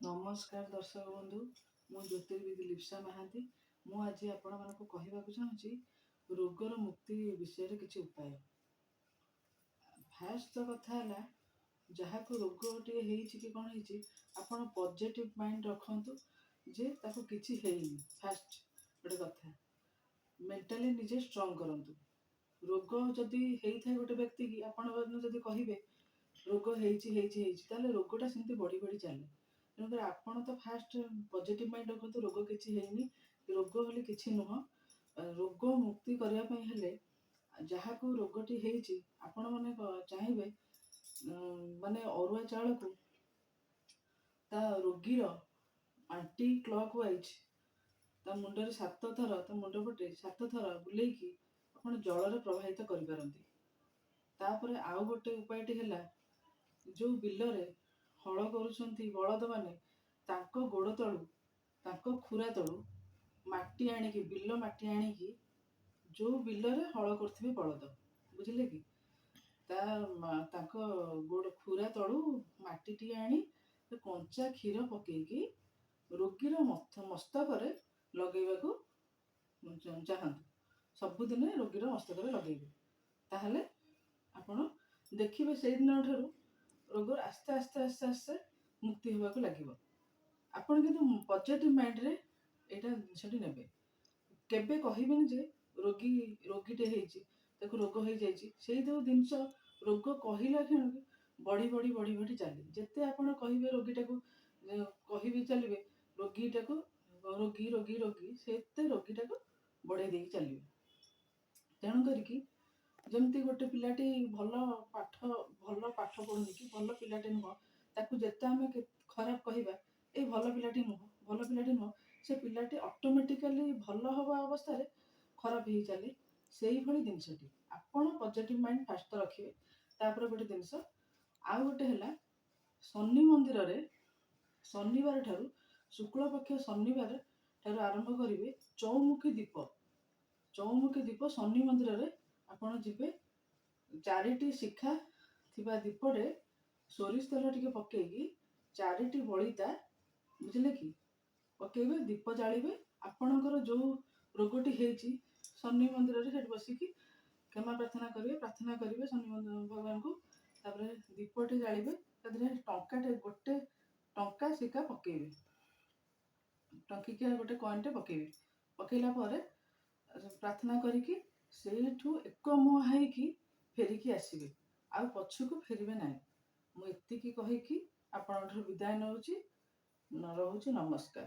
नमस्कार दर्शक बंधु मु ज्योतिर्विद लिप्सा महांती मु आज आपण मानक कहवाक चाहूँगी रोगर मुक्ति विषय किसी उपाय। फास्ट तो कथा है जहाँ को रोग टे कि कौन है आप पॉजिटिव माइंड रखु जे ताको किसी हैनी। फास्ट गोटे कथा मेंटाली निजे स्ट्रॉन्ग करंतु। रोग जदि होता है गोटे व्यक्ति की आपण जदि कहे रोग होता रोगटा सेमती बढ़ी बढ़ी चले। तेणुकर आपण तो फास्ट पॉजिटिव माइंड रखु रोग किसी हैनी। रोग बोली किसी नुह। रोग मुक्ति करने हेले जहाँ को रोगटी होती आपण मैंने चाहिए माने अरुआ चाउल को ता रोगीर आंटी क्लॉक वाइज ता मुंडरे 7 थर ता मुंड पटे 7 थर बुलेकी आपण जल प्रवाहित करिपारंती। तापर आउ गोटे उपायटी है जो बिलरे हल करुछंती बलद माने तांको गोड़ तलू तांको खुरा तलू माटी आनिकी बिल माटी आनिकी जो बिलरे हल करथिबे बलद बुझिले कि तांको गोड़ खुरा तलू माटी आनी कंचा क्षीर पकेकी रोगीर मस्तक लगेबाकू चाहतु। सबुदिन रोगीर मस्तक लगेबे ताहले आपण देखिबे से दिन ठारू रोग आस्ते आस्ते आस्ते आस्ते मुक्ति होबाकू लागिबो। आपण किंतु पॉजिटिव माइंड रे एटा जिनसटी नेबे। केबे कहिबेन जे रोगीटे हेछि ताको रोग हो जाइछि सेई जो जिनस रोग कहिला क्षण बढ़ी बढ़ी बढ़ी बढ़ी चले। जेते आपण कहिबे रोगीटाको कहिबे चलिबे रोगीटाको रोगी रोगी रोगी सेते रोगीटाको बढ़े देई चलिबे। तेणु करिकी जमती गोटे पिलाटी भल पाठ पढ़ुनी कि भल पिलाटे नुह ताकू जेते आमे खराब कहवा ए भल पिलाटी नुह से पिलाटी ऑटोमेटिकली भल हवा अवस्था रे खराब ही चले। सेही भली जिनसटी आपण पॉजिटिव माइंड फास्ट रखिबे। तापर गोटे जिनस आउ गोटे है शनि मंदिर रे शनिवार ठारू शुक्ल पक्ष शनिवार ठारू आरंभ करिवे चौमुखी दीप शनि मंदिर रे आपण जिबे 4टी शिखा थिबा दीपरे सोरिष तेल टिके पकेकी 4टी बलिता बुझिले कि पकेबे दीप जालिबे। आपणकर जो रोगटी हेछि शनि मंदिर रे सेठ बसिकी क्षमा प्रार्थना करिवे शनि भगवान को। तापर दीपटे जालिबे तादरे टंकाटे गोटे टंका शिखा पकेबे टंकिकिया गोटे कॉइनटे पकेबे पकेला परे प्रार्थना करिकी सेठू एक मुहां होइकी फेरिकी आसिबे आउ पछुको फेरिबे नाही। मु एतिकी कहिकी आपनठु विदाय नउची रहुची। नमस्कार।